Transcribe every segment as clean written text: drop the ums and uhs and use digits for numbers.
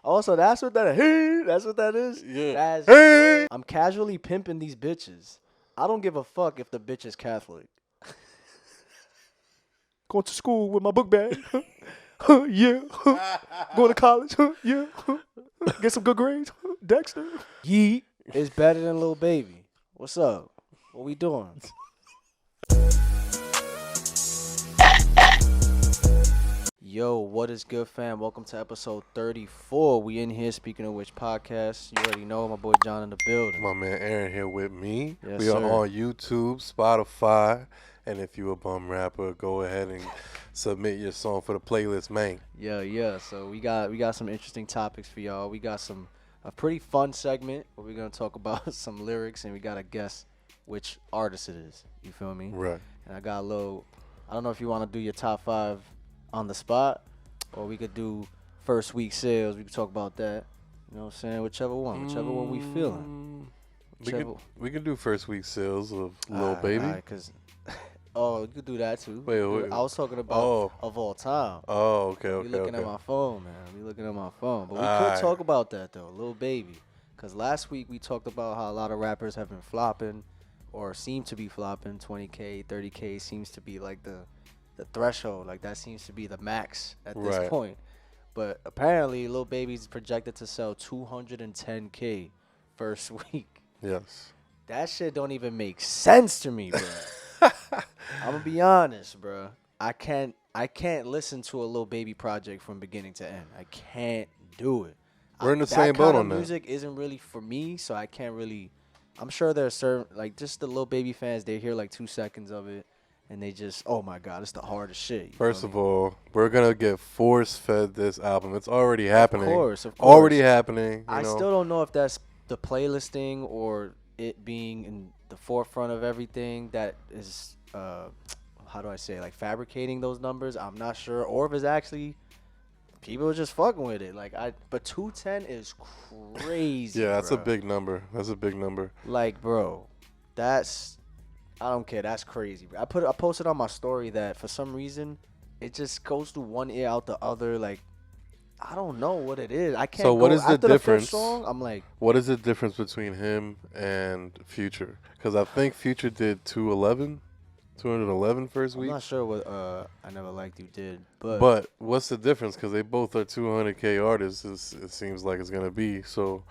Also, that's what that is. That's what that is. Yeah. That's Hey. I'm casually pimping these bitches. I don't give a fuck if the bitch is Catholic. Going to school with my book bag. Yeah. Going to college. Yeah. Get some good grades. Dexter. Yeet is better than Lil Baby. What's up? What we doing? Yo, what is good, fam? Welcome to episode 34. We in here, speaking of which podcast. You already know, my boy John in the building. My man Aaron here with me. Yes, we are sir. on YouTube, Spotify, and if you a bum rapper, go ahead and submit your song for the playlist, man. Yeah. So we got some interesting topics for y'all. We got a pretty fun segment where we're gonna talk about some lyrics, and we gotta guess which artist it is. You feel me? Right. And I got a little. I don't know if you want to do your top 5 on the spot, or we could do first week sales. We could talk about that. You know what I'm saying? Whichever one we feeling. We could do first week sales of Lil Baby. You could do that too. Wait. I was talking about of all time. Oh, okay. We looking at my phone, man. But we could talk about that though, Lil Baby. Because last week we talked about how a lot of rappers have been flopping, or seem to be flopping. 20K, 30K seems to be like the threshold. Like that seems to be the max at this point. But apparently, Lil Baby's projected to sell 210K first week. Yes. That shit don't even make sense to me, bro. I'm gonna be honest, bro. I can't listen to a Lil Baby project from beginning to end. I can't do it. We're in the same boat on that. Music isn't really for me, so I can't really. I'm sure there are certain, like, just the Lil Baby fans. They hear like 2 seconds of it, and they just, oh my god, it's the hardest shit. First of all, we're gonna get force fed this album. It's already happening. Of course. Already happening. I still don't know if that's the playlisting or it being in the forefront of everything that is, how do I say, like fabricating those numbers. I'm not sure, or if it's actually people are just fucking with it. But 210 is crazy. Yeah, that's bro. a big number. Like, bro, I don't care. That's crazy. Bro. I posted on my story that for some reason it just goes through one ear out the other. Like, I don't know what it is. I can't. So what is the difference? The song, I'm like, what is the difference between him and Future? Because I think Future did 211 first week. I'm not sure what I Never Liked You did, but what's the difference? Because they both are 200K artists. It seems like it's gonna be. So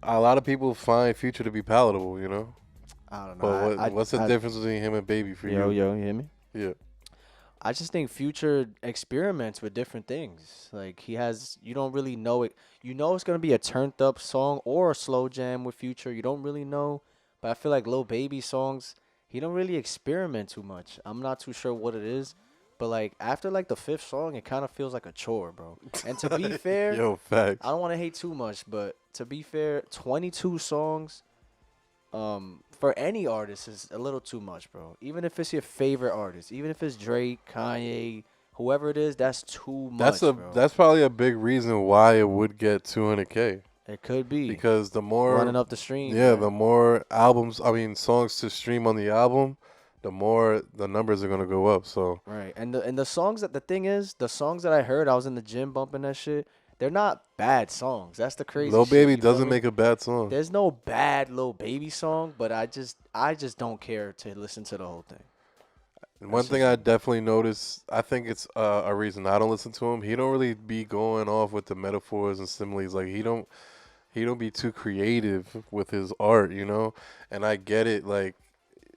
a lot of people find Future to be palatable, you know. I don't know. But what's the difference between him and Baby for you? Yo, you hear me? Yeah. I just think Future experiments with different things. Like, you don't really know it. You know it's going to be a turned up song or a slow jam with Future. You don't really know. But I feel like Lil Baby songs, he don't really experiment too much. I'm not too sure what it is. But, like, after, like, the 5th song, it kind of feels like a chore, bro. And to be fair, facts. I don't want to hate too much, but to be fair, 22 songs for any artist is a little too much, bro. Even if it's your favorite artist, even if it's Drake, Kanye, whoever it is, that's too much, bro. That's probably a big reason why it would get 200K. It could be. Because the more running up the stream. Yeah, man. the more songs to stream on the album, the more the numbers are going to go up. So right. And the songs the thing is, the songs that I heard, I was in the gym bumping that shit. They're not bad songs. That's the crazy Lil shit. Baby doesn't make a bad song. There's no bad Lil Baby song, but I just don't care to listen to the whole thing. And one thing I definitely noticed, I think it's a reason I don't listen to him. He don't really be going off with the metaphors and similes. Like he don't be too creative with his art, you know. And I get it. Like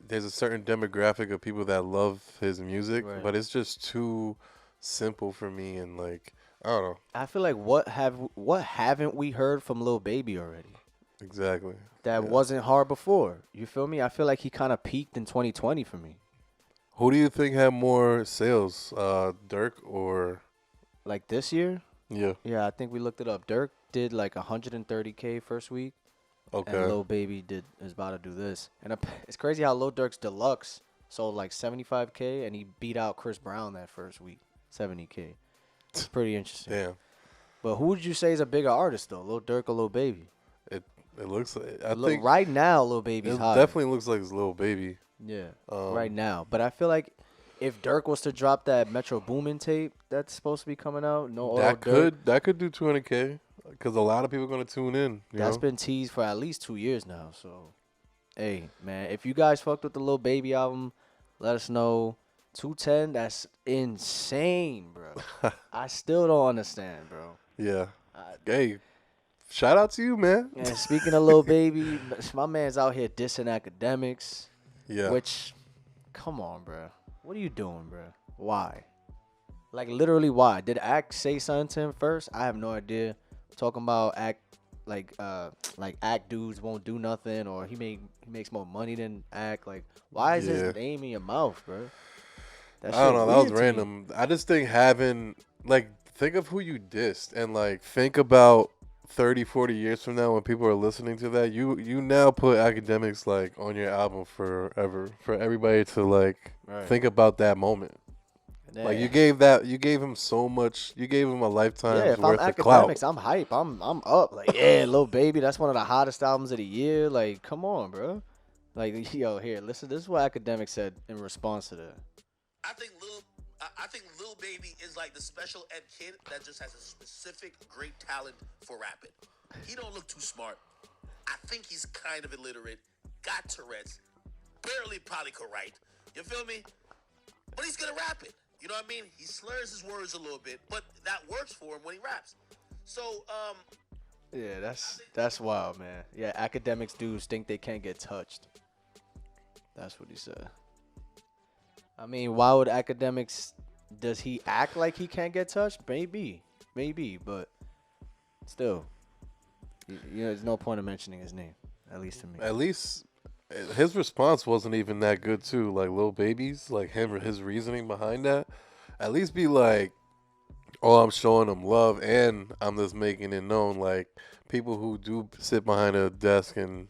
there's a certain demographic of people that love his music, but it's just too simple for me. And like, I don't know. I feel like what haven't we heard from Lil Baby already? Exactly. That wasn't hard before. You feel me? I feel like he kind of peaked in 2020 for me. Who do you think had more sales, Dirk or like this year? Yeah. Yeah, I think we looked it up. Dirk did like 130K first week. Okay. And Lil Baby is about to do this. And it's crazy how Lil Durk's Deluxe sold like 75K, and he beat out Chris Brown that first week, 70K. It's pretty interesting. Damn. But who would you say is a bigger artist though, Lil Durk or Lil Baby? It looks like I think right now Lil Baby's hot. It definitely looks like it's Lil Baby. Yeah. Right now, but I feel like if Durk was to drop that Metro Boomin tape that's supposed to be coming out, that could do 200K because a lot of people are gonna tune in. That's been teased for at least 2 years now. So, hey, man, if you guys fucked with the Lil Baby album, let us know. 210, that's insane, bro. I still don't understand, bro. Yeah. Hey, shout out to you, man. And speaking of Lil Baby, my man's out here dissing academics. Yeah. Which, come on, bro. What are you doing, bro? Why? Like, literally, why? Did Act say something to him first? I have no idea. Talking about Act, like Act dudes won't do nothing, or he makes more money than Act. Like, why is his name in your mouth, bro? I don't know. That was random. I just think think of who you dissed, and like think about 30, 40 years from now when people are listening to that. You now put academics like on your album forever for everybody to like think about that moment. Yeah. Like you gave him so much. You gave him a lifetime's worth of clout. I'm hype. I'm up. Like, yeah, Lil Baby, that's one of the hottest albums of the year. Like, come on, bro. Like, yo, here, listen. This is what Academic said in response to that. I think Lil Baby is like the special ed kid that just has a specific great talent for rapping. He don't look too smart. I think he's kind of illiterate, got Tourette's, barely probably could write. You feel me? But he's good at rapping. You know what I mean? He slurs his words a little bit, but that works for him when he raps. So, yeah, that's wild, man. Yeah, academics dudes think they can't get touched. That's what he said. I mean, why would academics? Does he act like he can't get touched? Maybe, but still, there's no point of mentioning his name. At least to me. At least his response wasn't even that good too. Like Lil Baby's, like his reasoning behind that. At least be like, oh, I'm showing him love, and I'm just making it known. Like people who do sit behind a desk and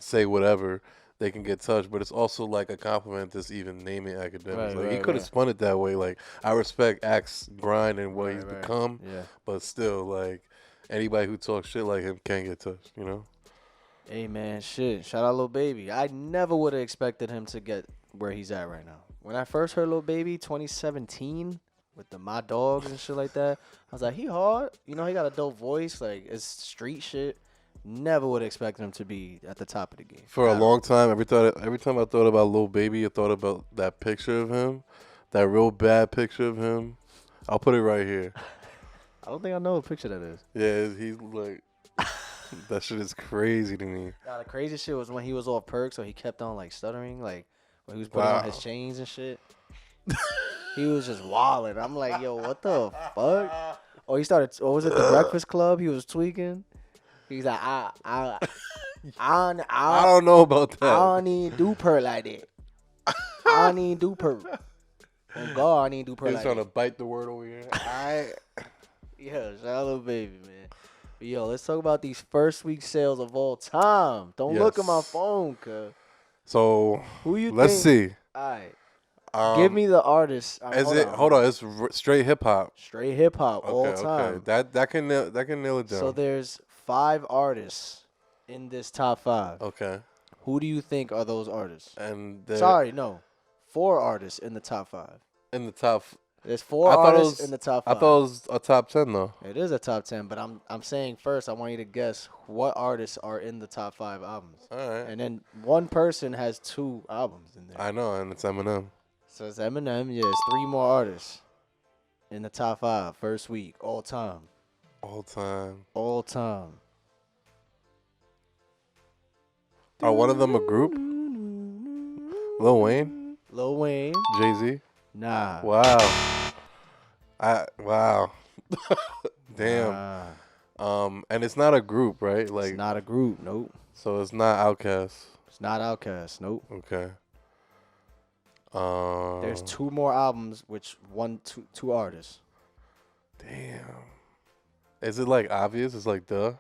say whatever. They can get touched, but it's also like a compliment that's even naming academics. He could have spun it that way. Like, I respect Act's grind and what he's become, but still, like, anybody who talks shit like him can't get touched, Hey, man, shit. Shout out Lil Baby. I never would have expected him to get where he's at right now. When I first heard Lil Baby, 2017, with the My Dogs and shit like that, I was like, he hard. He got a dope voice. Like, it's street shit. Never would expect him to be at the top of the game. For a long time, every time I thought about Lil Baby, I thought about that picture of him, that real bad picture of him. I'll put it right here. I don't think I know what picture that is. Yeah, he's like, that shit is crazy to me. Nah, the crazy shit was when he was off perk, so he kept on like stuttering, like when he was putting on his chains and shit. He was just wilding. I'm like, yo, what the fuck? Oh, he started. What was it? The Breakfast Club. He was tweaking. He's like, I don't know about that. I don't even do per like that. I don't even do per. Oh God, I don't even do per like that. He's trying to bite the word over here. Yeah, shout out Lil Baby, man. But yo, let's talk about these first week sales of all time. Don't look at my phone, cuz. So who you let's think? see. All right. Give me the artist. Hold on. It's straight hip hop. Straight hip hop all time. Okay. That can nail it down. So there's 5 artists in this top 5. Okay. Who do you think are those artists? And 4 artists in the top 5. In the top. There's 4 artists in the top 5. I thought it was a top 10 though. It is a top 10, but I'm saying first I want you to guess what artists are in the top 5 albums. All right. And then one person has 2 albums in there. I know, and it's Eminem. So it's Eminem. Yeah, it's 3 more artists in the top 5 first week all time. All time. Are one of them a group? Lil Wayne? Jay-Z? Nah. Wow. Wow. Damn. Nah. And it's not a group, right? Like it's not a group. Nope. So it's not Outkast. It's not Outkast. Nope. Okay. There's 2 more albums, which two artists. Damn. Is it like obvious? It's like duh.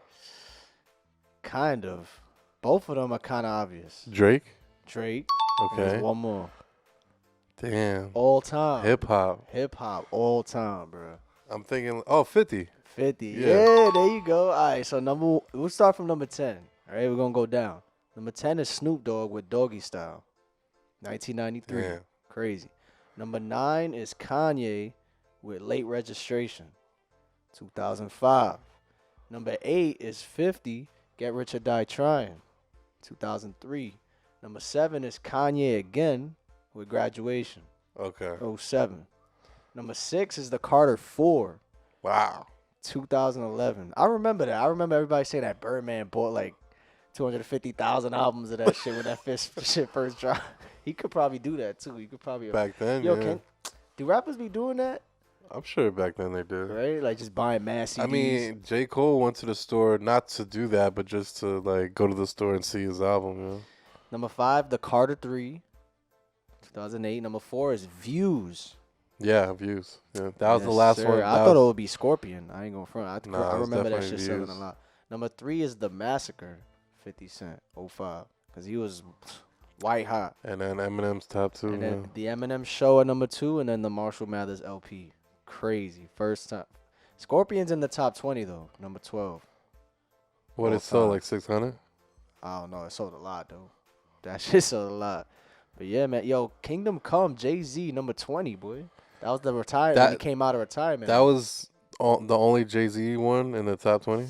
Kind of. Both of them are kind of obvious. Drake. Okay. There's one more. Damn. All time. Hip hop, all time, bro. I'm thinking, 50. 50. Yeah, there you go. All right, so we'll start from number 10. All right, we're going to go down. Number 10 is Snoop Dogg with Doggy Style. 1993. Damn. Crazy. Number 9 is Kanye with Late Registration. 2005. Number 8 is 50, Get Rich or Die Trying, 2003. Number 7 is Kanye again with Graduation, Okay. 07. Number 6 is the Carter 4, Wow. 2011. I remember that. I remember everybody saying that Birdman bought like 250,000 albums of that shit when that shit first dropped. He could probably do that too. He could probably Back then, do rappers be doing that? I'm sure back then they did. Right? Like just buying mass CDs. I mean, J. Cole went to the store not to do that, but just to like go to the store and see his album. You know? Number 5, The Carter 3, 2008. Number 4 is Views. Yeah, Views. Yeah, that was the last one. I thought it would be Scorpion. I ain't going front. I it was remember that definitely shit selling Views. a lot. Number 3 is The Massacre, 50 Cent, 05. Because he was white hot. And then Eminem's top 2. And then the Eminem Show at number 2, and then the Marshall Mathers LP. Crazy. First time. Scorpion's in the top 20, though. Number 12. What it sold, like 600? I don't know. It sold a lot, though. That shit sold a lot. But yeah, man. Yo, Kingdom Come, Jay-Z, number 20, boy. That was the retirement. He came out of retirement. That was the only Jay-Z one in the top 20?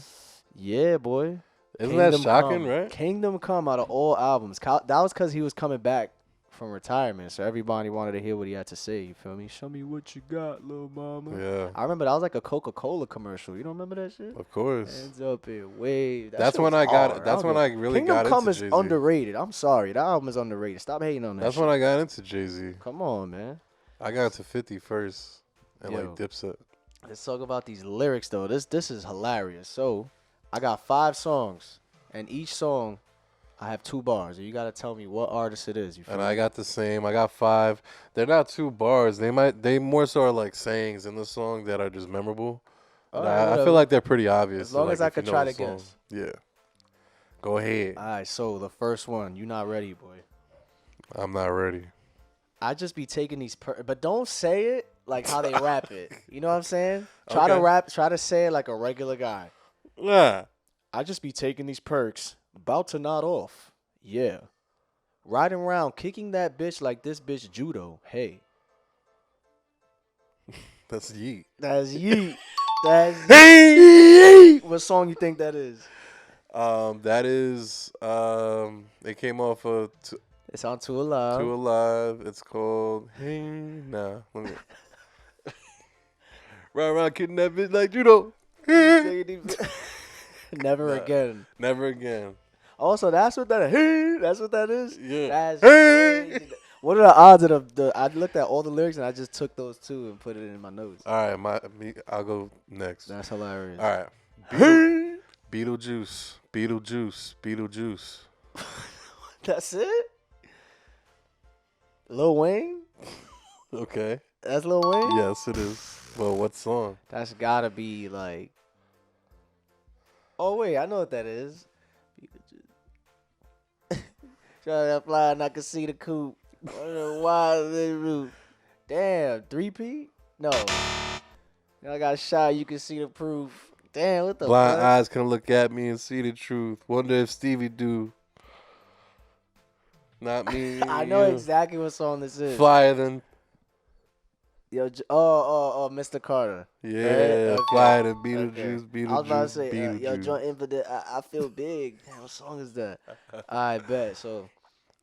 Yeah, boy. Isn't that shocking, right? Kingdom Come out of all albums. That was because he was coming back from retirement, so everybody wanted to hear what he had to say. You feel me? Show me what you got, little mama. Yeah. I remember that was like a Coca-Cola commercial. You don't remember that shit? Of course. Hands up and wave. That's when I got it. That's when I really got into Jay-Z. Kingdom Come is underrated. I'm sorry. That album is underrated. Stop hating on that That's shit. when I got into Jay-Z. Come on, man. I got into 50 first and Yo. like Dipset. Let's talk about these lyrics, though. This is hilarious. So, I got 5 songs, and each song, I have 2 bars. And you got to tell me what artist it is. You feel And me? I got the same. I got 5. They're not 2 bars. They more so are like sayings in the song that are just memorable. All But right, I whatever. feel like they're pretty obvious. As long like, as I if you could know try the to song. guess. Yeah. Go ahead. All right, so the first one, you not ready, boy. I'm not ready. I just be taking these, but don't say it like how they rap it. You know what I'm saying? Try Okay. to say it like a regular guy. Yeah. I just be taking these perks, about to nod off. Yeah. Riding around, kicking that bitch like this bitch judo. Hey. That's Yeet. That's Yeet. That's Yeet. What song you think that is? That is it came off of It's on Too Alive. Too Alive. It's called Hey Nah. Let me Ride around kicking that bitch like judo. Never again. Never again. Also, that's what that is. That's what that is. Yeah. That's crazy. What are the odds of the? I looked at all the lyrics and I just took those 2 and put it in my notes. All right, I'll go next. That's hilarious. All right. Beetlejuice. Beetlejuice. That's it. Lil Wayne. Okay. That's Lil Wayne. Yes, it is. Well, what song? That's gotta be like. Oh wait, I know what that is. Try that fly and I can see the coop. Why they root? Damn, 3P? No. I got shot. You can see the proof. Damn, what the Blind fuck? eyes can look at me and see the truth. Wonder if Stevie do. Not me. I know you. exactly what song this is. Flyer than. Yo, Mr. Carter. Yeah, Okay. flyer than Beetlejuice. Beetlejuice. I was about to say, Beetlejuice. yo, joint infidel. I feel big. Damn, what song is that? I bet. So,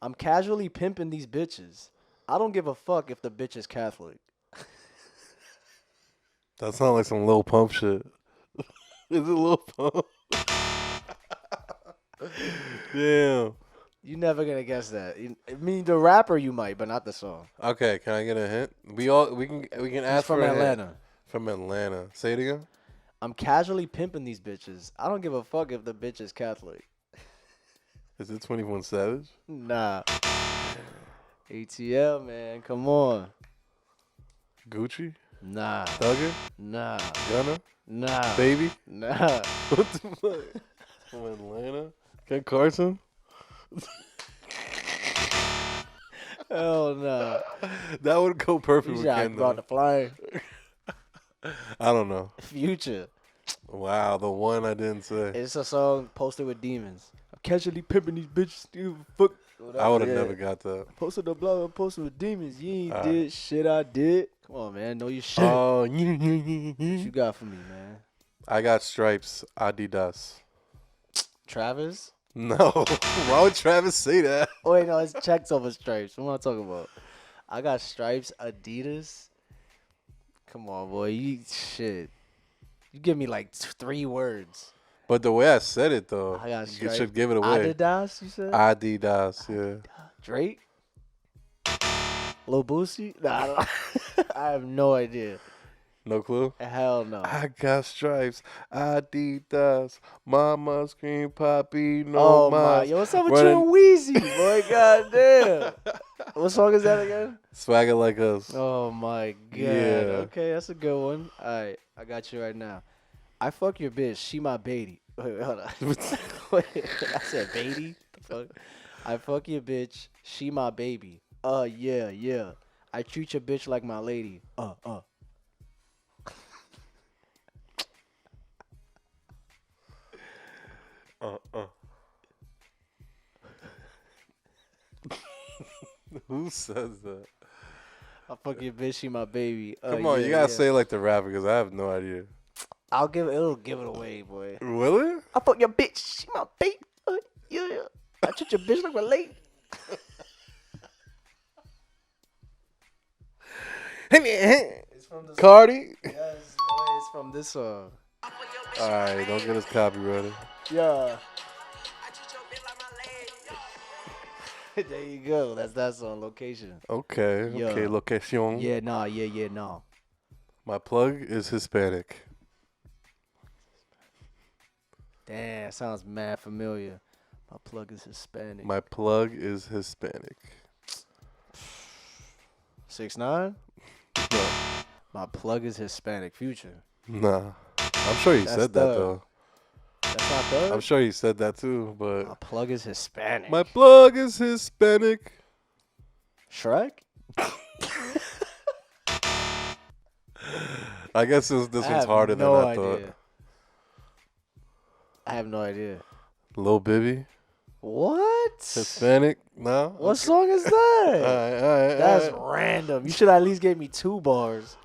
I'm casually pimping these bitches. I don't give a fuck if the bitch is Catholic. That sounds like some Lil Pump shit. Is it Lil Pump? Damn. You never gonna guess that. I mean, the rapper you might, but not the song. Okay, can I get a hint? We can ask He's from for a hint. Atlanta. From Atlanta. Say it again. I'm casually pimping these bitches. I don't give a fuck if the bitch is Catholic. Is it 21 Savage? Nah. ATL, man. Come on. Gucci? Nah. Thugger? Nah. Gunna? Nah. Baby? Nah. What the fuck? From Atlanta? Ken Carson? Hell nah. That would go perfect with Yeah, I Ken, brought the though. flyer. I don't know. Future. Wow, the one I didn't say. It's a song posted with demons. I'm casually pimping these bitches. Give a fuck. I would have Yeah. never got that. Posted the blog, posted with demons. You ain't All did shit I did. Come on, man. Know your shit. Oh, What you got for me, man? I got stripes. Adidas. Travis? No. Why would Travis say that? Oh, wait, no, it's checks over stripes. What am I talking about? I got stripes, Adidas. Come on, boy. You give me like 3 words. But the way I said it, though, I got you stripes. should give it away. Adidas, you said? Adidas, yeah. Drake? Lil Boosie? Nah, I, don't, I have no idea. No clue? Hell no. I got stripes. Adidas. Mama scream, Poppy, no Oh mas. my, yo, what's up with you and Weezy, boy? Goddamn. What song is that again? Swagger Like Us. Oh my god. Yeah. Okay, that's a good one. All right, I got you right now. I fuck your bitch. She my baby. Wait, hold on. Wait, I said baby. The fuck? I fuck your bitch. She my baby. Yeah. I treat your bitch like my lady. Who says that? I fuck your bitch. She my baby. Come on, yeah, you gotta yeah. say it like the rapper because I have no idea. It'll give it away, boy. Will it? I fuck your bitch. She my baby. Yeah. I treat your bitch like my lady. It's from this. Cardi? Yes, boy, it's from this song. Alright, don't get us copyrighted. Yeah. There you go. That's that song. Location. Okay, Yeah. okay, location. Yeah, nah. My plug is Hispanic. Damn, sounds mad familiar. My plug is Hispanic. My plug is Hispanic. 6ix9ine? No. My plug is Hispanic. Future. Nah. I'm sure he That's said that Thug. though. That's not Thug? I'm sure he said that too, but My plug is Hispanic. my plug is Hispanic. Shrek? I guess this I one's have harder no than I idea. thought. I have no idea. Lil Baby, What? Hispanic? No. What song is that? Alright. That's random. You should at least give me 2 bars.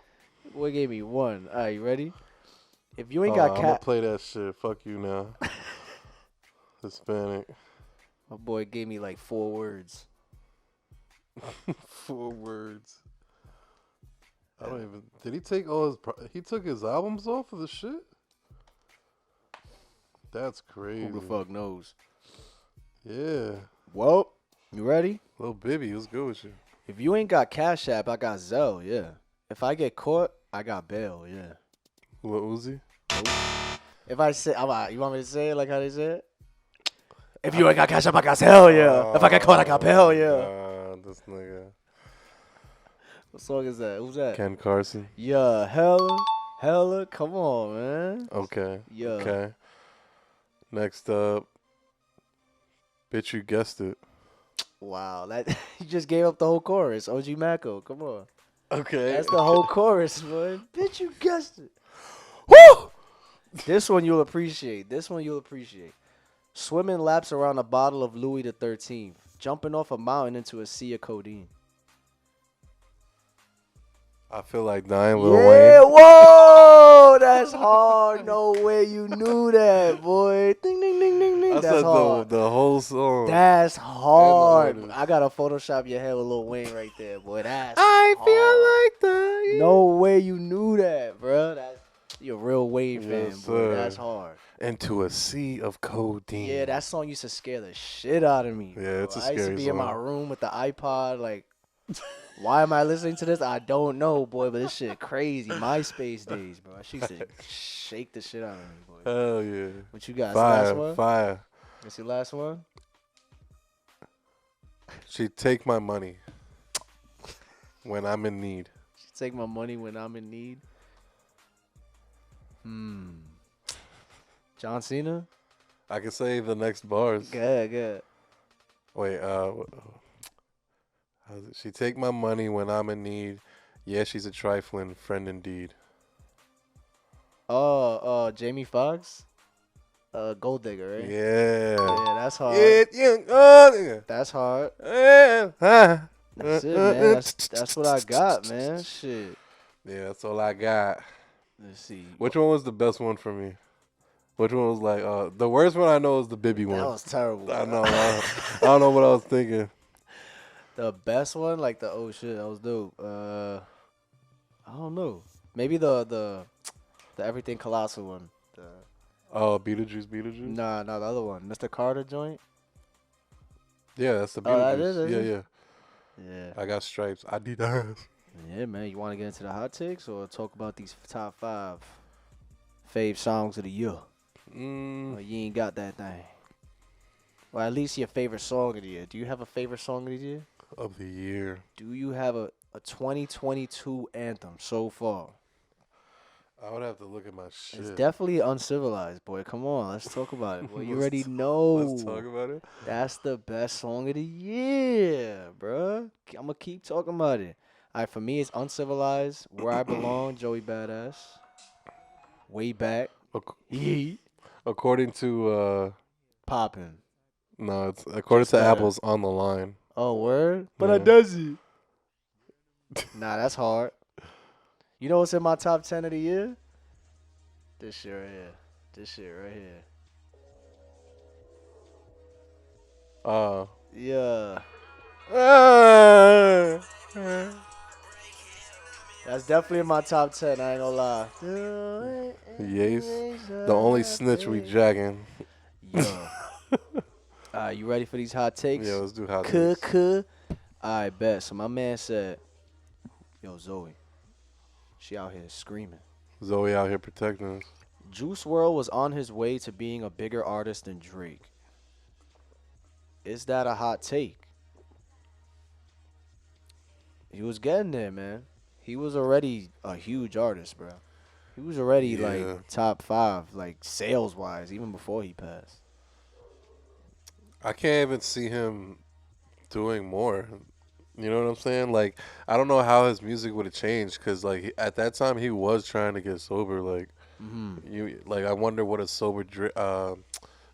Boy gave me 1. All right, you ready? If you ain't got I'm gonna cat, play that shit. Fuck you now. Hispanic. my boy gave me like 4 words. 4 words. I don't even. Did he take all his? He took his albums off of the shit. That's crazy. Who the fuck knows? Yeah. Well, you ready? Lil Baby, what's good with you? If you ain't got Cash App, I got Zelle, yeah. If I get caught, I got bail, yeah. Lil Uzi? If I say, you want me to say it like how they say it? If you ain't got Cash App, I got Zelle, yeah. If I get caught, I got bail, yeah. This nigga. What song is that? Who's that? Ken Carson. Yeah, hella, come on, man. Okay. Yeah. Okay. Next up. Bitch, you guessed it. Wow, that you just gave up the whole chorus. OG Mako, come on. Okay. That's the whole chorus, man. Bitch, you guessed it. Woo! This one you'll appreciate. Swimming laps around a bottle of Louis XIII. Jumping off a mountain into a sea of codeine. I feel like dying, Lil Yeah, Wayne. whoa, that's hard. No way you knew that, boy. Ding, ding, ding, ding, ding. I That's said hard. the whole song. That's hard. artist. I gotta Photoshop your head with Lil Wayne right there, boy. That's I hard. feel like that. No way you knew that, bro. You're a real Wayne fan, Yes, boy. sir. That's hard. Into a sea of codeine. Yeah, that song used to scare the shit out of me. Yeah, it's a I used to scary be in my song. room with the iPod, like, why am I listening to this? I don't know, boy, but this shit crazy. MySpace days, bro. She used to shake the shit out of me, boy. Hell yeah. What you got? Last Fire, one? fire. That's your last one? She take my money when I'm in need. She take my money when I'm in need. John Cena? I can say the next bars. Good. Wait, how's it? She take my money when I'm in need. Yeah, she's a trifling friend indeed. Jamie Foxx? Gold Digger, right? Yeah. Yeah, that's hard. Yeah. That's hard. Yeah. That's it, man. That's what I got, man. Shit. Yeah, that's all I got. Let's see. Which one was the best one for me? Which one was like the worst one? I know is the Bibby one. That was terrible. I know. I don't know what I was thinking. The best one, like the oh shit, that was dope. I don't know. Maybe the Everything Colossal one. Beetlejuice. Nah, the other one, Mr. Carter joint. Yeah, that's the Oh, that Beetlejuice. is, Yeah. Yeah. I got stripes. I did that. Yeah, man. You want to get into the hot takes or talk about these top 5 fave songs of the year? Or you ain't got that thing. Well, at least your favorite song of the year. Do you have a favorite song of the year? Of the year. Do you have a 2022 anthem so far? I would have to look at my shit. It's definitely Uncivilized, boy. Come on, let's talk about it. Well, you already know. Let's talk about it. That's the best song of the year, bruh. I'm going to keep talking about it. All right, for me, it's Uncivilized, Where I Belong, Joey Badass. Way Back. Yeet. According to Poppin'. no, it's according Just to better. Apple's On the Line. Oh, word? But Yeah. I does it. Nah, that's hard. You know what's in my top 10 of the year? This shit right here. Yeah. That's definitely in my top 10, I ain't gonna lie. Yes. The only snitch we jacking. Yeah. Alright, you ready for these hot takes? Yeah, let's do hot takes. Alright, bet. So my man said, yo, Zoe, she out here screaming. Zoe out here protecting us. Juice WRLD was on his way to being a bigger artist than Drake. Is that a hot take? He was getting there, man. He was already a huge artist, bro. He was already like top 5, like sales wise, even before he passed. I can't even see him doing more. You know what I'm saying? Like, I don't know how his music would have changed because, like, at that time he was trying to get sober. Like, I wonder what a sober Juice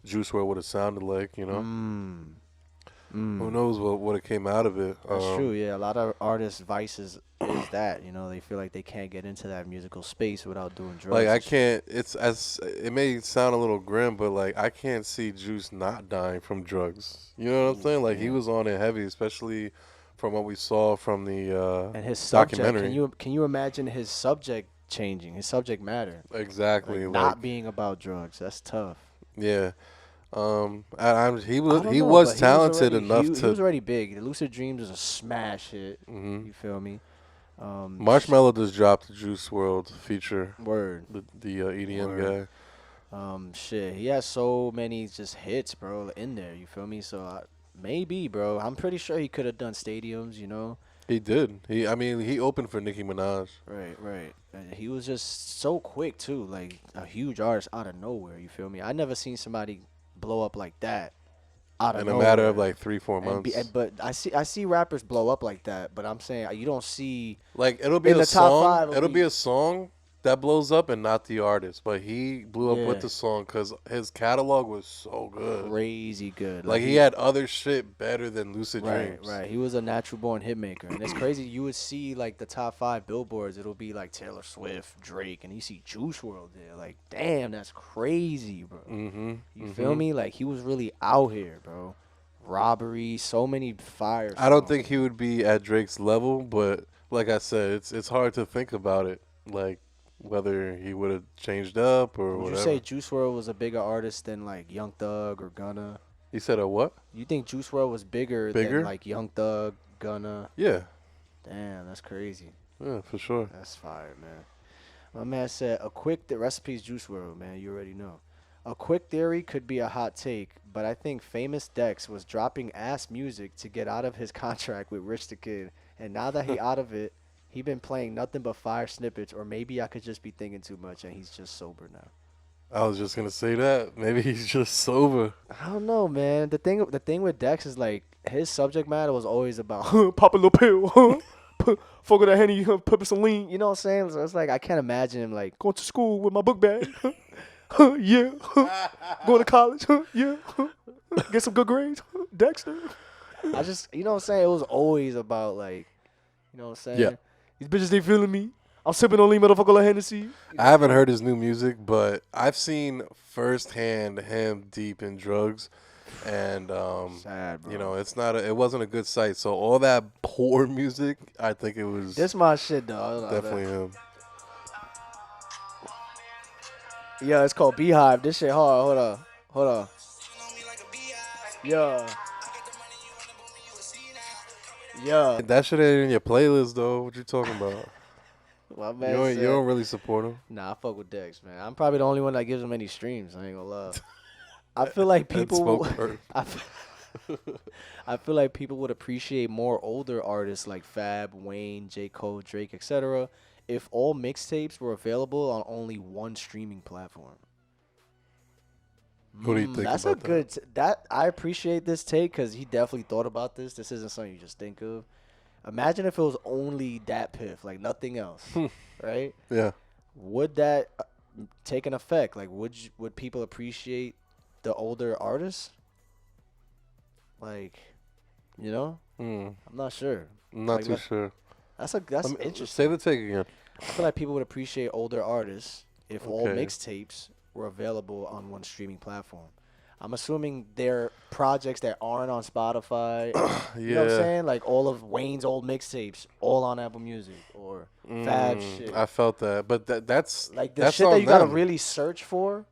WRLD would have sounded like. You know, who knows what it came out of it? That's true. Yeah, a lot of artists' vices is that, you know, they feel like they can't get into that musical space without doing drugs. Like, I can't. It may sound a little grim, but like I can't see Juice not dying from drugs. You know what I'm saying? Like, he was on it heavy, especially from what we saw from the and his documentary. Subject, can you imagine his subject changing, his subject matter? Exactly. Like, not being about drugs. That's tough. Yeah. He was talented enough to. He was already big. The Lucid Dreams was a smash hit. You feel me? Marshmello just dropped the Juice WRLD feature. Word. The EDM guy. Shit. He has so many just hits, bro, in there. You feel me? So maybe, bro. I'm pretty sure he could have done stadiums. You know. He did. He opened for Nicki Minaj. Right. And he was just so quick too, like a huge artist out of nowhere. You feel me? I never seen somebody blow up like that out of nowhere. In a matter of like 3-4 months. But I see rappers blow up like that. But I'm saying you don't see like it'll be in a the song. top 5. It'll be a song that blows up and not the artist, but he blew up with the song because his catalog was so good, crazy good. Like he had other shit better than Lucid Dreams. Right. He was a natural born hit maker, and it's crazy. You would see like the top 5 billboards. It'll be like Taylor Swift, Drake, and you see Juice WRLD there. Like, damn, that's crazy, bro. You feel me? Like he was really out here, bro. Robbery, so many fires. I don't think he would be at Drake's level, but like I said, it's hard to think about it. Like, whether he would have changed up or Would whatever. you say Juice WRLD was a bigger artist than like Young Thug or Gunna? You said a what? You think Juice WRLD was bigger than like Young Thug, Gunna? Yeah. Damn, that's crazy. Yeah, for sure. That's fire, man. My man said recipes Juice WRLD, man. You already know. A quick theory could be a hot take, but I think Famous Dex was dropping ass music to get out of his contract with Rich the Kid, and now that he out of it, he been playing nothing but fire snippets, or maybe I could just be thinking too much and he's just sober now. I was just gonna say that. Maybe he's just sober. I don't know, man. The thing with Dex is like his subject matter was always about pop a little pill, fuck with that Henny, put some lean. You know what I'm saying? So it's like I can't imagine him like going to school with my book bag. Yeah, going to college. Yeah, get some good grades. Dexter. I just, you know what I'm saying? It was always about like, you know what I'm saying? Yeah. These bitches, they feeling me. I'm sipping on Lima, motherfucker, like Hennessy. I haven't heard his new music, but I've seen firsthand him deep in drugs, and Sad, bro. you know, it wasn't a good sight. So all that poor music, I think it was This my shit, dog. definitely him. Yeah, it's called Beehive. This shit hard. Hold on. Yeah. Yeah. That shit ain't in your playlist though. What you talking about? My You man don't, said, you don't really support him. Nah, I fuck with Dex, man. I'm probably the only one that gives him any streams. I ain't gonna lie. I feel like people. I feel like people would appreciate more older artists like Fab, Wayne, J. Cole, Drake, etc. if all mixtapes were available on only one streaming platform. What do you think That's about a good. That I appreciate this take because he definitely thought about this. This isn't something you just think of. Imagine if it was only that piff, like nothing else, right? Yeah. Would that take an effect? Like, would people appreciate the older artists? Like, you know, I'm not sure. I'm not too sure. That's interesting. Say the take again. I feel like people would appreciate older artists if all mixtapes were available on one streaming platform. I'm assuming they're projects that aren't on Spotify. You know what I'm saying? Like all of Wayne's old mixtapes, all on Apple Music or Fab shit. I felt that, but that's like the that's shit that you them. gotta really search for.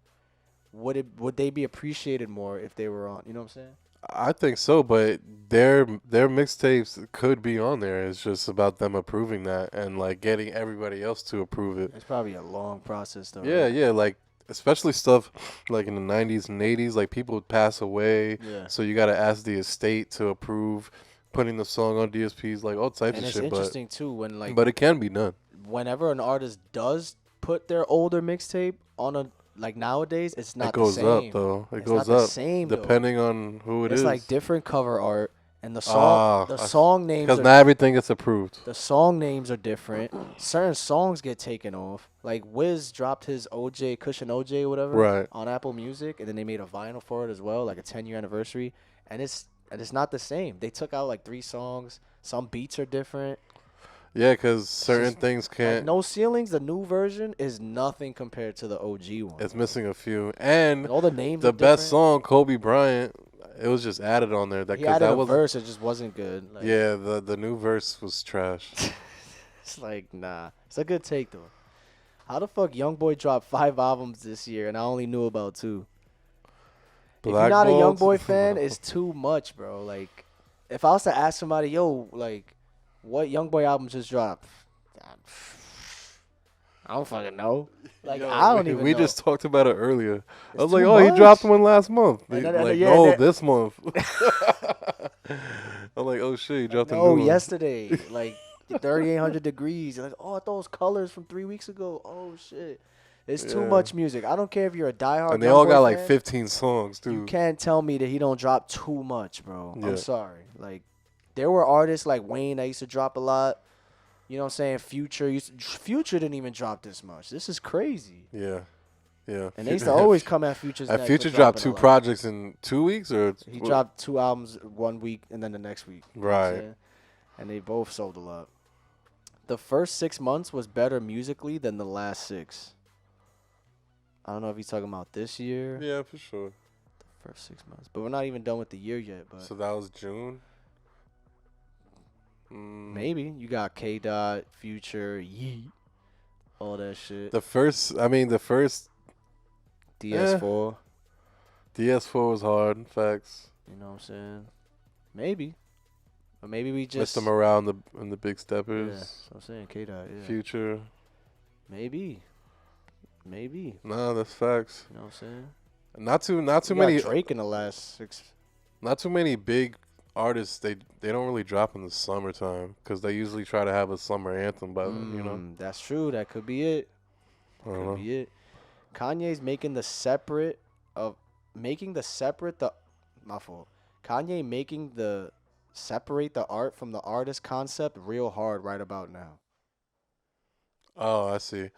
Would they be appreciated more if they were on? You know what I'm saying? I think so, but their mixtapes could be on there. It's just about them approving that and like getting everybody else to approve it. It's probably a long process though. Yeah, right? yeah, like especially stuff like in the 90s and 80s, like people would pass away. Yeah. So you got to ask the estate to approve putting the song on DSPs, like all types And of it's shit. interesting too when like But it can be done. whenever an artist does put their older mixtape on a like nowadays, it's not It goes the same. up though. It It's goes not up the same, though. depending on who it It's is. like different cover art and the song names because are not everything gets approved. the song names are different. Certain songs get taken off. Like Wiz dropped his OJ Cushion OJ or whatever Right. on Apple Music, and then they made a vinyl for it as well, like a 10-year anniversary. And it's not the same. They took out like 3 songs. Some beats are different. Yeah, because certain just- things Like can't. No Ceilings, the new version is nothing compared to the OG one. It's missing a few, and All the names. the are best different. song, Kobe Bryant, it was just added on there. He added a verse. It just wasn't good. Like, Yeah, the new verse was trash. It's like, nah. It's a good take, though. How the fuck YoungBoy dropped 5 albums this year and I only knew about 2? If you're not a Blackballed? YoungBoy fan, it's too much, bro. Like, if I was to ask somebody, yo, like, what YoungBoy album just dropped? I don't fucking know. Like, Yo, I don't even know. We just talked about it earlier. I was too like, oh, he much. dropped one last month. And Like, then- no, this month. I'm like, oh shit, he dropped a new No, one. yesterday. Like, 3,800 degrees. You're like, oh, I thought it was Colors from 3 weeks ago. Oh, shit. It's too Yeah. much music. I don't care if you're a diehard And they all YoungBoy got like fan. 15 songs too. You can't tell me that he don't drop too much, bro. Yeah. I'm sorry. Like, there were artists like Wayne that used to drop a lot. You know what I'm saying? Future didn't even drop this much. This is crazy. Yeah, yeah. And they used to always come at Future's neck for Future dropping dropped a 2 lot. projects in 2 weeks, or He dropped 2 albums 1 week and then the next week. You know what I'm Right. saying? And they both sold a lot. The first 6 months was better musically than the last 6. I don't know if he's talking about this year. Yeah, for sure. First 6 months. But we're not even done with the year yet. But So that was June. maybe. You got K. Dot, Future, Yeet, all that shit. The first DS4. DS4 was hard. Facts. You know what I'm saying? Maybe. Or maybe we just. Mr. Morale and the Big Yeah, Steppers. that's what I'm saying. K. Dot, yeah. Future. Maybe. Maybe. Nah, that's facts. You know what I'm saying? Not too You got many. Drake in the last 6. Not too many big artists. They don't really drop in the summertime because they usually try to have a summer anthem by then. You know. That's true. That could be it. I don't Could know. be it. Kanye's making the separate the my fault. Kanye making the separate the art from the artist concept real hard right about now. Oh, I see.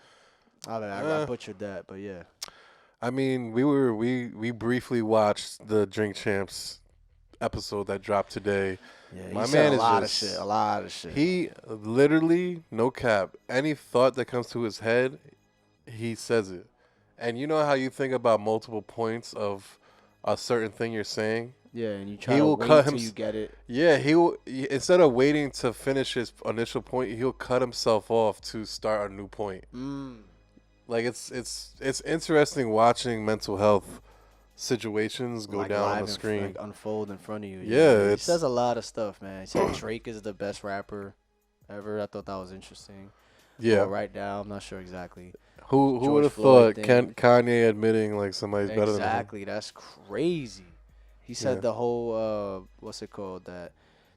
I butchered that, but yeah. I mean, we briefly watched the Drink Champs episode that dropped today. Yeah, he My said man a is lot just of shit. A lot of shit. he literally, no cap, any thought that comes to his head, he says it. And you know how you think about multiple points of a certain thing you're saying? Yeah, and you try He to will wait cut till him. you get it. Yeah, instead of waiting to finish his initial point, he'll cut himself off to start a new point. Like it's interesting watching mental health situations go Like down on live the and screen. like unfold in front of you. Yeah, he it's says a lot of stuff, man. He said Drake is the best rapper ever. I thought that was interesting. yeah. Well, right now, I'm not sure exactly. Who George would have Floyd thought thing. Kanye admitting like somebody's better than him? Exactly, that's crazy. He said Yeah. the whole what's it called, that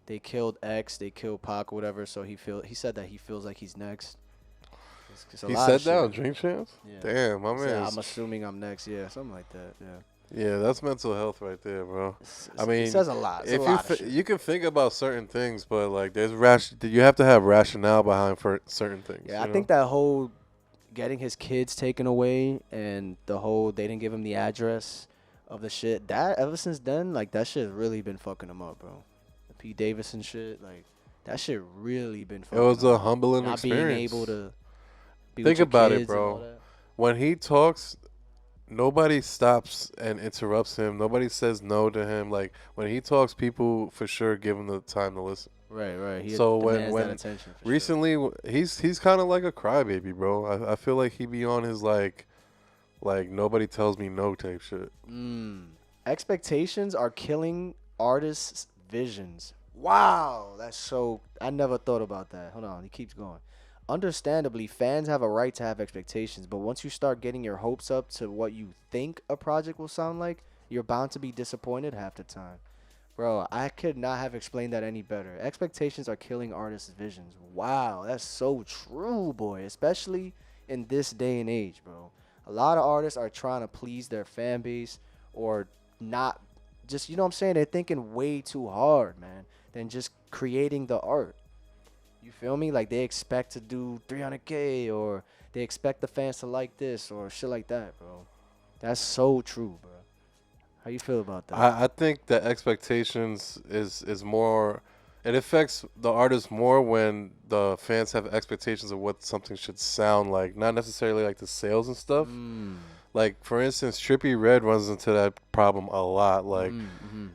they killed X, they killed Pac, or whatever. So he said that he feels like he's next. It's a He lot said of that on shit. Drink Champs? Yeah. Damn, my He said, man. I'm assuming I'm next. Yeah, something like that. Yeah. Yeah, that's mental health right there, bro. I He mean, says a lot. It's if a you lot of shit. you can think about certain things, but like there's you have to have rationale behind for certain things. Yeah, I think that whole getting his kids taken away and the whole they didn't give him the address of the shit, that ever since then, like that shit really been fucking him up, bro. The Pete Davidson shit, like that shit really been it fucking was him a up. humbling Not experience. being able to be Think with your about it, kids and all bro. that. When he talks, nobody stops and interrupts him. Nobody says no to him. Like when he talks, people for sure give him the time to listen. Right. He So demands when that attention for sure. recently he's kind of like a crybaby, bro. I feel like he be on his like nobody tells me no type shit. Expectations are killing artists' visions. Wow, that's so. I never thought about that. Hold on, he keeps going. Understandably, fans have a right to have expectations, but once you start getting your hopes up to what you think a project will sound like, you're bound to be disappointed half the time. Bro, I could not have explained that any better. Expectations are killing artists' visions. Wow, that's so true, boy, especially in this day and age, bro. A lot of artists are trying to please their fan base or not just, you know what I'm saying? They're thinking way too hard, man, than just creating the art. You feel me? Like they expect to do 300K or they expect the fans to like this or shit like that, bro. That's so true, bro. How you feel about that? I think that expectations is more. It affects the artist more when the fans have expectations of what something should sound like, not necessarily like the sales and stuff. Like for instance, Trippie Redd runs into that problem a lot. Like,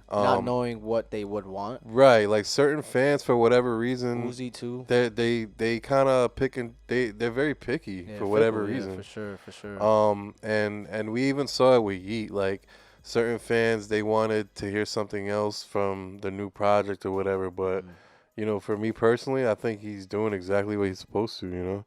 Not knowing what they would want. right? Like certain fans, for whatever reason, Uzi too. they kind of pick and they're very picky Yeah, for whatever fickle, reason. Yeah, for sure. And we even saw it with Yeet. Like certain fans, they wanted to hear something else from the new project or whatever. But you know, for me personally, I think he's doing exactly what he's supposed to. You know.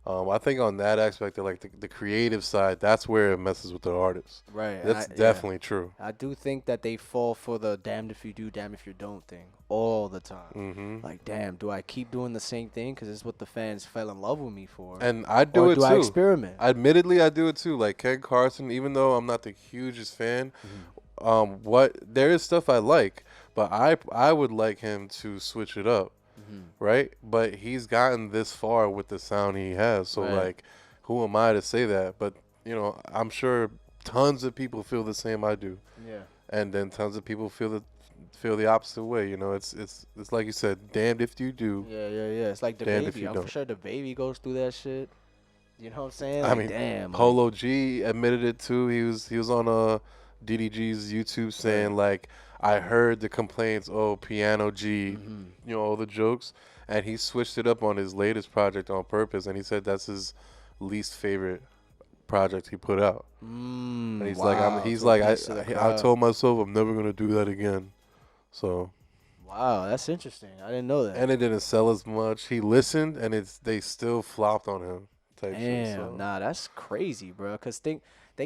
I think on that aspect of like the creative side, that's where it messes with the artist. Right. That's definitely true. I do think that they fall for the damned if you do, damned if you don't thing all the time. Mm-hmm. Like, damn, do I keep doing the same thing because it's what the fans fell in love with me for? And I do or it do too. I experiment? Admittedly, I do it too. Like Ken Carson, even though I'm not the hugest fan, what there is stuff I like, but I would like him to switch it up. Right, but he's gotten this far with the sound he has. So like, who am I to say that? But you know, I'm sure tons of people feel the same I do. Yeah. And then tons of people feel the opposite way. You know, it's like you said, damned if you do. Yeah. It's like the Damned if baby. you I'm don't. for sure the baby goes through that shit. You know what I'm saying? I Like, mean, damn. Polo G admitted it too. He was on DDG's YouTube saying like, I heard the complaints. Oh, Piano G, you know, all the jokes, and he switched it up on his latest project on purpose. And he said that's his least favorite project he put out. And he's like, I told myself I'm never gonna do that again. So. Wow, that's interesting. I didn't know that. And it didn't sell as much. He listened, and they still flopped on him. Type Damn, shit, so. nah, that's crazy, bro. Cause think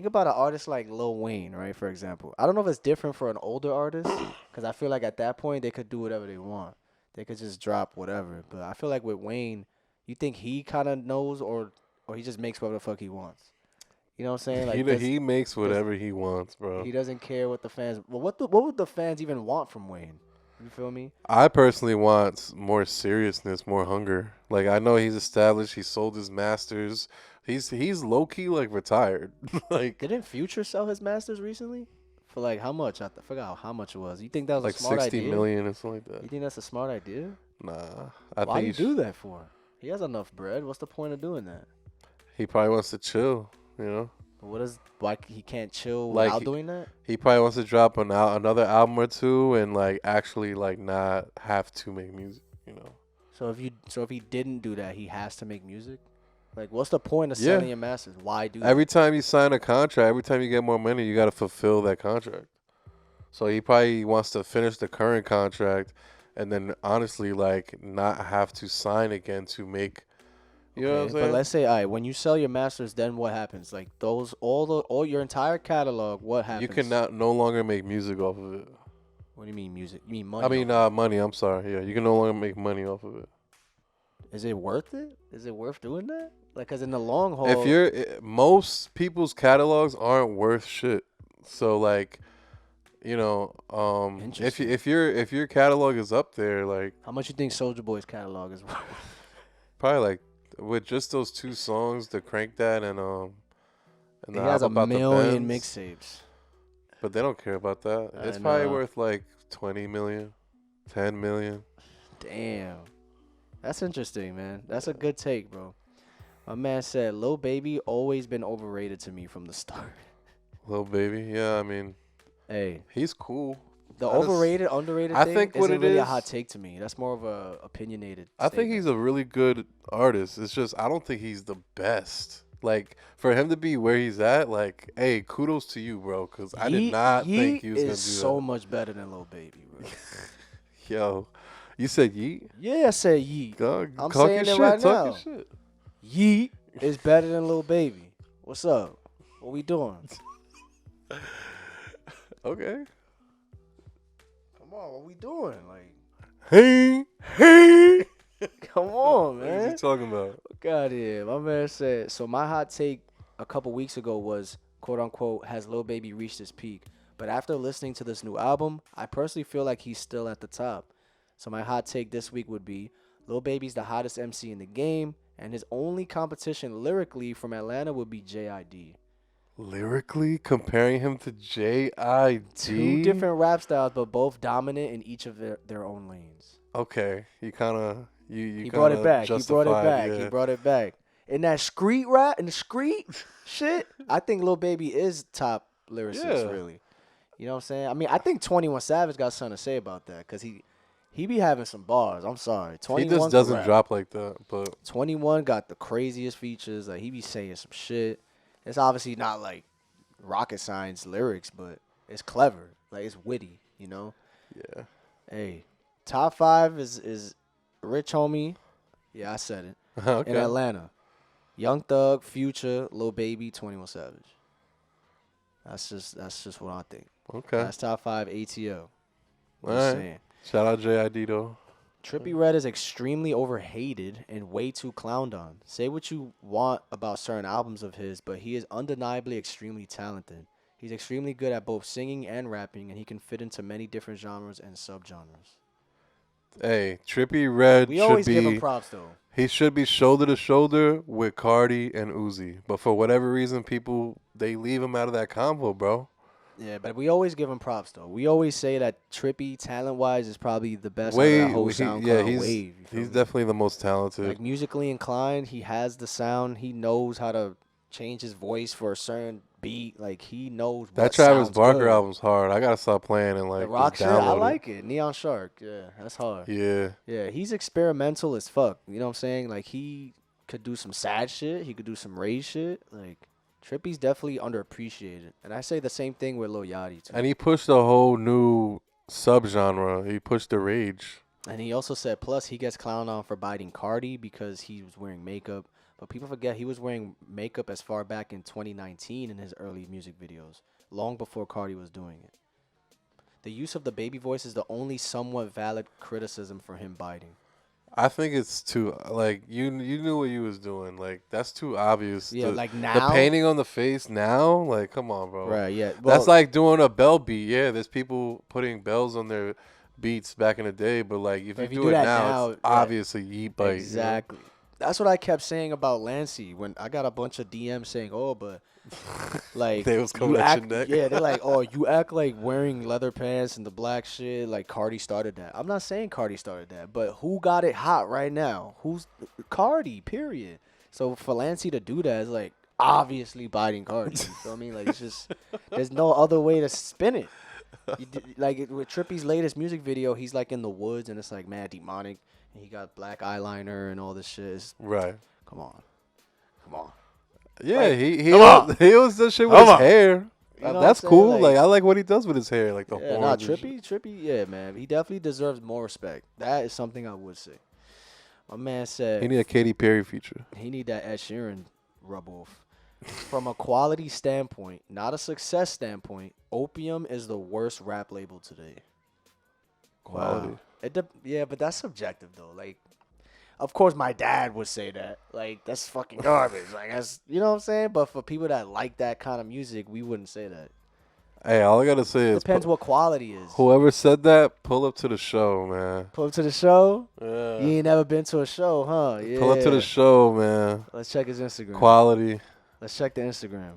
about an artist like Lil Wayne, right? For example, I don't know if it's different for an older artist, cause I feel like at that point they could do whatever they want. They could just drop whatever. But I feel like with Wayne, you think he kind of knows, or he just makes whatever the fuck he wants. You know what I'm saying? Like He makes whatever he wants, bro. He doesn't care what the fans. Well, what would the fans even want from Wayne? You feel me? I personally want more seriousness, more hunger. Like I know he's established. He sold his masters. He's low key like retired. Like Didn't Future sell his masters recently? For like how much? I forgot how much it was. You think that was Like a smart 60 idea? million or something like that. You think that's a smart idea? Nah, Why think you do that for? He has enough bread. What's the point of doing that? he probably wants to chill. You know. Why he can't chill Like without doing that? He probably wants to drop another album or two and like actually like not have to make music. You know. So if he didn't do that, he has to make music. Like, what's the point of selling your masters? Why do every time you sign a contract, every time you get more money, you got to fulfill that contract. So he probably wants to finish the current contract, and then honestly, like, not have to sign again to make. You know what I'm saying? But let's say, all right, when you sell your masters, then what happens? Like all your entire catalog, what happens? You can no longer make music off of it. What do you mean music? You mean money? I mean money. I'm sorry. Yeah, you can no longer make money off of it. Is it worth it? Is it worth doing that? Like, cause in the long haul, most people's catalogs aren't worth shit. So like, you know, if your catalog is up there, like, how much you think Soulja Boy's catalog is worth? Probably like with just those 2 songs, the Crank That and he has a million mixtapes. But they don't care about that. It's probably worth like 20 million, 10 million. Damn. That's interesting, man. That's a good take, bro. My man said, Lil Baby always been overrated to me from the start. Lil Baby, yeah, I mean, hey, he's cool. The underrated thing isn't really a hot take to me. That's more of a opinionated I think he's a really good artist. It's just I don't think he's the best. Like, for him to be where he's at, like, hey, kudos to you, bro, because I did not think he was going to do that. Yeet is so much better than Lil Baby, bro. Yo, you said Yeet? Yeah, I said Yeet. I'm saying it right now. Yeet is better than Lil Baby. What's up? What we doing? Okay. Come on, what we doing? Like, hey. Come on, man. What are you talking about? God, yeah. My man said, so my hot take a couple weeks ago was, quote unquote, has Lil Baby reached his peak? But after listening to this new album, I personally feel like he's still at the top. So my hot take this week would be, Lil Baby's the hottest MC in the game, and his only competition lyrically from Atlanta would be J.I.D. Lyrically? Comparing him to J.I.D.? 2 different rap styles, but both dominant in each of their own lanes. Okay. You kind of... He brought it back. He brought it back. In that street rap, in the street shit, I think Lil Baby is top lyricist, really. You know what I'm saying? I mean, I think 21 Savage got something to say about that, because he be having some bars. I'm sorry. 21 he just doesn't drop like that. But 21 got the craziest features. Like, he be saying some shit. It's obviously not like rocket science lyrics, but it's clever. Like, it's witty, you know? Yeah. Hey, top 5 is Rich Homie. Yeah, I said it. Okay. In Atlanta. Young Thug, Future, Lil Baby, 21 Savage. That's just what I think. Okay. That's top 5 ATL. All right. Shout out J.I.D. though. Trippie Redd is extremely overhated and way too clowned on. Say what you want about certain albums of his, but he is undeniably extremely talented. He's extremely good at both singing and rapping, and he can fit into many different genres and subgenres. Hey, Trippie Redd we always give him props, though. He should be shoulder to shoulder with Cardi and Uzi. But for whatever reason, they leave him out of that combo, bro. Yeah, but we always give him props, though. We always say that Trippie, talent-wise, is probably the best out of that whole SoundCloud wave. He's definitely the most talented. Like, musically inclined, he has the sound. He knows how to change his voice for a certain beat. Like, he knows what that Travis Barker good. album's hard. I got to stop playing and, like, the rock just shit, I download like it. Neon Shark, yeah, that's hard. Yeah. Yeah, he's experimental as fuck. You know what I'm saying? Like, he could do some sad shit. He could do some rage shit. Like, Trippie's definitely underappreciated. And I say the same thing with Lil Yachty, too. And he pushed a whole new subgenre. He pushed the rage. And he also said, plus, he gets clowned on for biting Cardi because he was wearing makeup. But people forget he was wearing makeup as far back in 2019 in his early music videos, long before Cardi was doing it. The use of the baby voice is the only somewhat valid criticism for him biting. I think it's too, like, you knew what you was doing. Like, that's too obvious. Yeah, like now. The painting on the face now, like, come on, bro. Right, yeah. Well, that's like doing a bell beat. Yeah, there's people putting bells on their beats back in the day, but, like, if you do it now, it's obviously yeet bite. Exactly. You know? That's what I kept saying about Lancey when I got a bunch of DMs saying, oh, but Like They was coming you at act, your neck. yeah, they're like, oh, you act like wearing leather pants and the black shit. Like Cardi started that. I'm not saying Cardi started that, but who got it hot right now? Who's Cardi? Period. So for Lancey to do that is like obviously biting Cardi. You feel me? Like it's just there's no other way to spin it. Like with Trippy's latest music video, he's like in the woods and it's like mad demonic, and he got black eyeliner and all this shit. Right. Come on, come on. Yeah, Like, he was that shit with his hair. You know what That's I'm saying? cool. Like I like what he does with his hair, like the Yeah, horns. nah, Trippy, yeah, man. He definitely deserves more respect. That is something I would say. My man said He need a Katy Perry feature. he need that Ed Sheeran rub off. From a quality standpoint, not a success standpoint, Opium is the worst rap label today. Quality. Wow. Yeah, but that's subjective though. Like, of course, my dad would say that. Like, that's fucking garbage. Like, that's, you know what I'm saying? But for people that like that kind of music, we wouldn't say that. Hey, all I gotta say is Depends what quality is. whoever said that, pull up to the show, man. Pull up to the show. Yeah. You ain't never been to a show, huh? Yeah. Pull up to the show, man. Let's check his Instagram. Quality. Let's check the Instagram.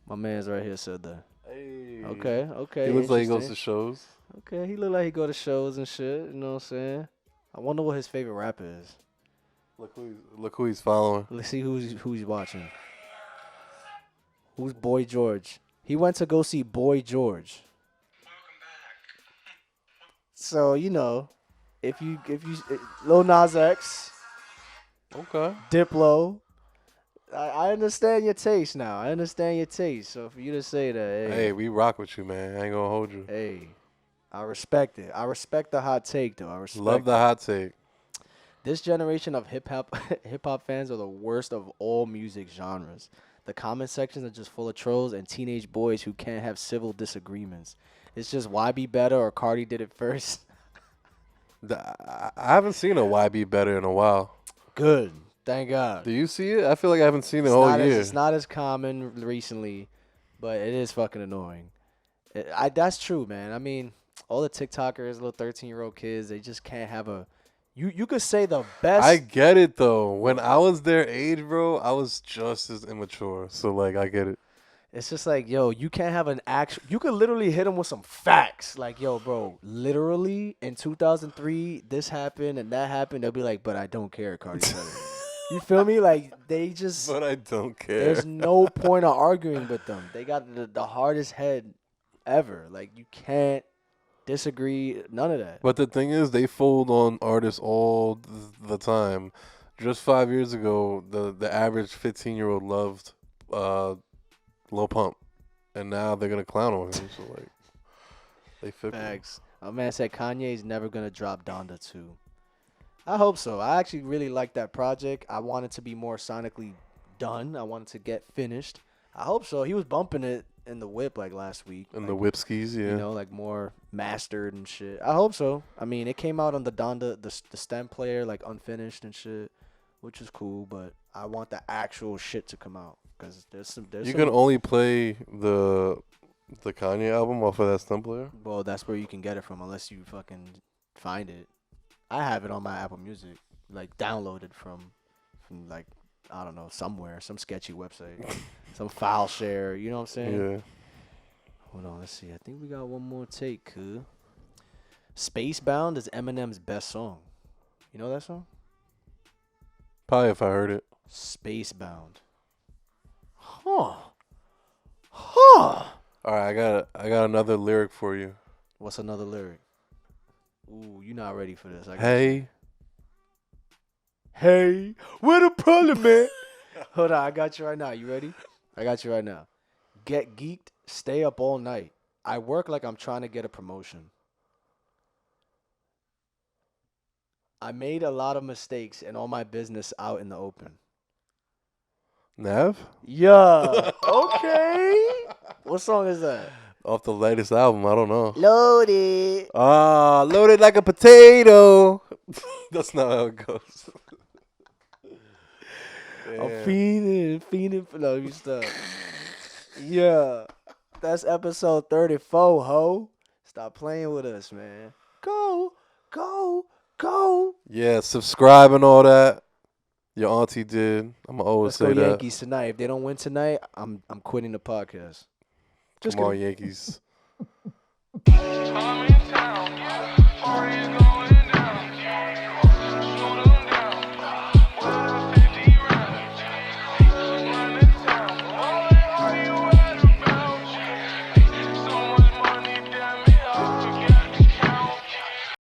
My man's right here said that. Hey. Okay. He looks like he goes to interesting. shows. Okay, he look like he go to shows and shit. You know what I'm saying? I wonder what his favorite rapper is. Look who he's following. Let's see who's he's watching. Who's Boy George? He went to go see Boy George. So you know, if you Lil Nas X, Okay. Diplo, I understand your taste now. I understand your taste. So for you to say that, Hey, we rock with you, man. I ain't gonna hold you. hey, I respect it. I respect the hot take, though. I respect Love the hot take. This generation of hip hop fans are the worst of all music genres. The comment sections are just full of trolls and teenage boys who can't have civil disagreements. It's just why be better or Cardi did it first. I haven't seen a YB better in a while. Good. Thank God. Do you see it? I feel like I haven't seen it all year. It's not as common recently, but it is fucking annoying. That's true, man. I mean, all the TikTokers, little 13-year-old kids, they just can't have a... You could say the best... I get it, though. When I was their age, bro, I was just as immature. So, like, I get it. It's just like, yo, you can't have an actual... You could literally hit them with some facts. Like, yo, bro, literally, in 2003, this happened and that happened. They'll be like, but I don't care, Cardi said it. You feel me? Like, they just... But I don't care. There's no point of arguing with them. They got the hardest head ever. Like, you can't disagree. None of that. But the thing is, they fold on artists all the time. Just 5 years ago, the average 15-year-old loved Lil Pump. And now they're going to clown on him. So, like, they fit. Facts. My man said Kanye's never going to drop Donda 2. I hope so. I actually really like that project. I want it to be more sonically done. I want it to get finished. I hope so. He was bumping it in the whip like last week. And like, the Whipskis, yeah. You know, like more mastered and shit. I hope so. I mean, it came out on the Donda, the stem player, like unfinished and shit, which is cool. But I want the actual shit to come out because there's You can only play the Kanye album off of that stem player? Well, that's where you can get it from unless you fucking find it. I have it on my Apple Music, like downloaded from like, I don't know, somewhere, some sketchy website, some file share. You know what I'm saying? Yeah. Hold on, let's see. I think we got one more take, cool. Spacebound is Eminem's best song. You know that song? Probably if I heard it. Spacebound. Huh. Huh. All right, I got another lyric for you. What's another lyric? Ooh, you're not ready for this. Hey, where the problem at? Hold on, I got you right now. You ready? I got you right now. Get geeked, stay up all night. I work like I'm trying to get a promotion. I made a lot of mistakes and all my business out in the open. Nav? Yeah. Okay. What song is that? Off the latest album, I don't know. Loaded. Loaded like a potato. That's not how it goes. I'm fiending for no, you stop. Yeah. That's episode 34, ho. Stop playing with us, man. Go. Yeah, subscribe and all that. Your auntie did. I'm gonna always Let's say go that. Yankees tonight. If they don't win tonight, I'm quitting the podcast. Just Come on, kidding. Yankees.